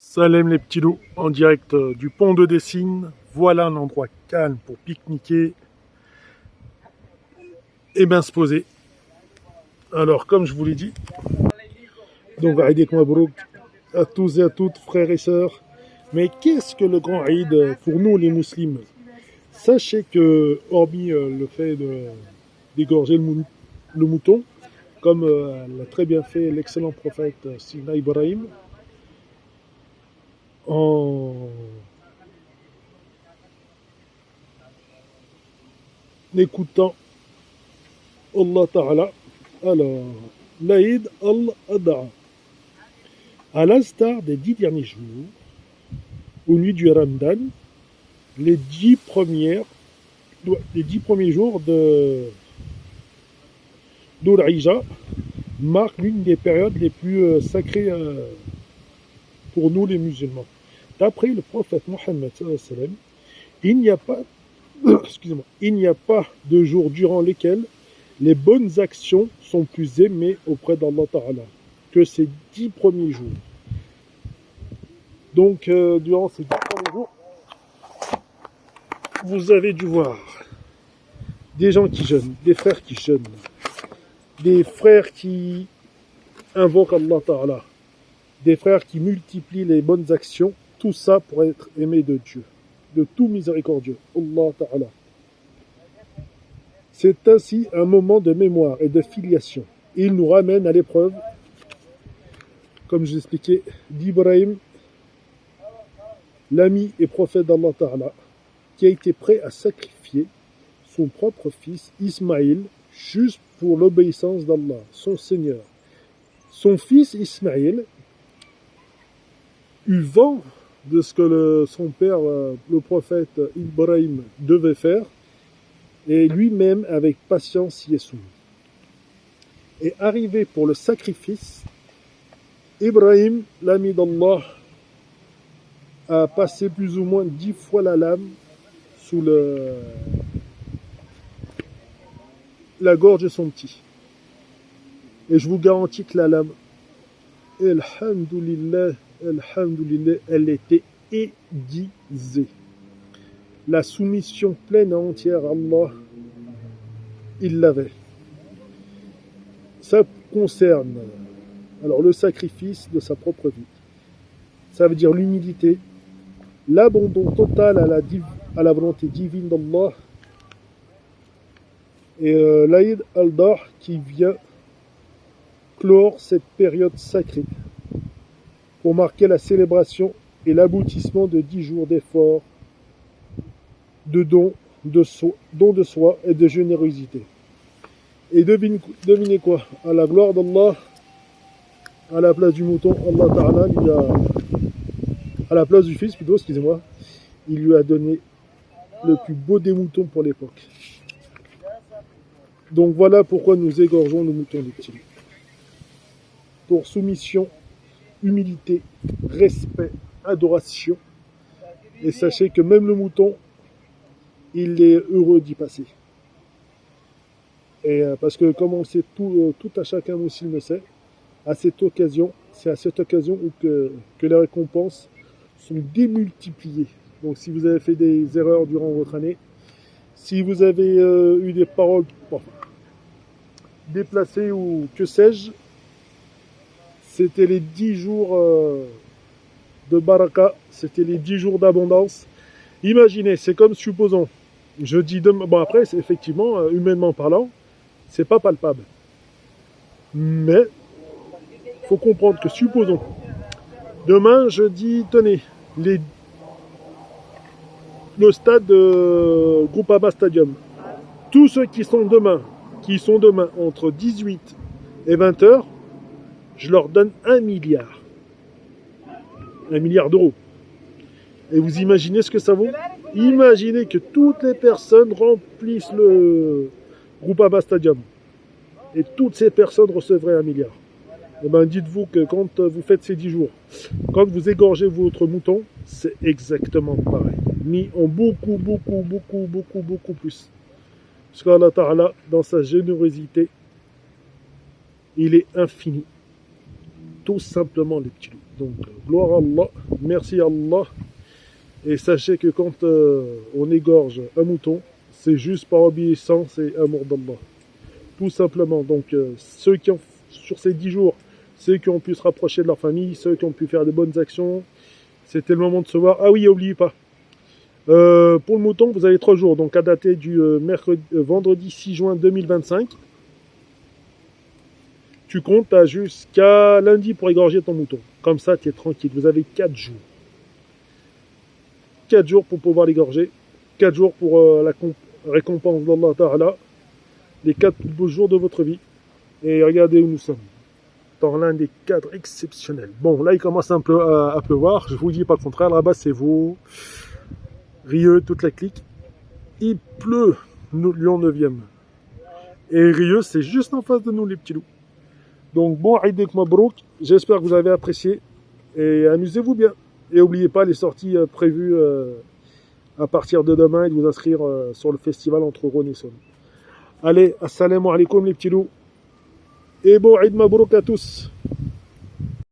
Salam les petits loups, en direct du pont de Dessine. Voilà un endroit calme pour pique-niquer et bien se poser. Alors, comme je vous l'ai dit, donc Aïd Mabrouk à tous et à toutes, frères et sœurs. Mais qu'est-ce que le grand Aïd pour nous les musulmans? Sachez que, hormis le fait d'égorger le mouton, comme l'a très bien fait l'excellent prophète Sina Ibrahim, en écoutant Allah Ta'ala, alors, l'Aïd al-Adha, à l'instar des 10 derniers jours, aux nuits du Ramadan, les 10 premiers jours de Dhul Hijjah marquent l'une des périodes les plus sacrées pour nous les musulmans. D'après le prophète Mohammed, il n'y a pas, il n'y a pas de jour durant lesquels les bonnes actions sont plus aimées auprès d'Allah Ta'ala que ces 10 premiers jours. Donc, durant ces 10 premiers jours, vous avez dû voir des gens qui jeûnent, des frères qui jeûnent, des frères qui invoquent Allah Ta'ala, des frères qui multiplient les bonnes actions, tout ça pour être aimé de Dieu, de tout miséricordieux, Allah Ta'ala. C'est ainsi un moment de mémoire et de filiation. Il nous ramène à l'épreuve, comme je l'expliquais, d'Ibrahim, l'ami et prophète d'Allah Ta'ala, qui a été prêt à sacrifier son propre fils Ismaïl juste pour l'obéissance d'Allah, son Seigneur. Son fils Ismaïl eut vent de ce que son père, le prophète Ibrahim, devait faire, et lui-même, avec patience, y est soumis. Et arrivé pour le sacrifice, Ibrahim, l'ami d'Allah, a passé plus ou moins 10 fois la lame sous la gorge de son petit. Et je vous garantis que la lame, alhamdulillah, elle était aiguisée. La soumission pleine et entière à Allah, il l'avait. Ça concerne alors le sacrifice de sa propre vie. Ça veut dire l'humilité, l'abandon total à la volonté divine d'Allah, et l'Aïd al-Adha qui vient clore cette période sacrée pour marquer la célébration et l'aboutissement de 10 jours d'efforts, de don de soi et de générosité. Et devinez quoi? À la gloire d'Allah, à la place du mouton, Allah Ta'ala à la place du fils plutôt, excusez-moi, il lui a donné le plus beau des moutons pour l'époque. Donc voilà pourquoi nous égorgeons le mouton des petits. Pour soumission, humilité, respect, adoration. Et sachez que même le mouton, il est heureux d'y passer. Et parce que comme on sait, tout à chacun musulman le sait, c'est à cette occasion que les récompenses sont démultipliées. Donc si vous avez fait des erreurs durant votre année, si vous avez eu des paroles déplacées ou que sais-je, c'était les 10 jours de baraka, c'était les 10 jours d'abondance. Imaginez, c'est comme supposons, je dis demain, bon après, c'est effectivement, humainement parlant, c'est pas palpable. Mais, il faut comprendre que supposons, demain, je dis, tenez, le stade de Groupama Stadium, tous ceux qui sont demain entre 18 et 20 heures, je leur donne 1 milliard. 1 milliard d'euros. Et vous imaginez ce que ça vaut? Imaginez que toutes les personnes remplissent le Groupama Stadium. Et toutes ces personnes recevraient 1 milliard. Et bien dites-vous que quand vous faites ces 10 jours, quand vous égorgez votre mouton, c'est exactement pareil. Mais en beaucoup plus. Parce qu'Allah Ta'ala, dans sa générosité, il est infini. Tout simplement les petits loups. Donc, gloire à Allah, merci à Allah. Et sachez que quand on égorge un mouton, c'est juste par obéissance et amour d'Allah. Tout simplement. Donc, ceux qui ont, sur ces 10 jours, ceux qui ont pu se rapprocher de leur famille, ceux qui ont pu faire de bonnes actions, c'était le moment de se voir. Ah oui, n'oubliez pas. Pour le mouton, vous avez 3 jours, donc à dater du vendredi 6 juin 2025. Tu comptes jusqu'à lundi pour égorger ton mouton. Comme ça, tu es tranquille. Vous avez 4 jours. 4 jours pour pouvoir l'égorger. 4 jours pour la récompense d'Allah Ta'ala. Les 4 plus beaux jours de votre vie. Et regardez où nous sommes. Dans l'un des cadres exceptionnels. Bon, là, il commence un peu à pleuvoir. Je vous dis pas le contraire. Là-bas, c'est vous. Rieux, toute la clique. Il pleut. Nous, Lyon 9e. Et Rieux, c'est juste en face de nous, les petits loups. Donc, bon Eid Mabrouk. J'espère que vous avez apprécié. Et amusez-vous bien. Et n'oubliez pas les sorties prévues à partir de demain et de vous inscrire sur le festival entre Rhône et Saône. Allez, assalamu alaikum les petits loups. Et bon Eid Mabrouk à tous.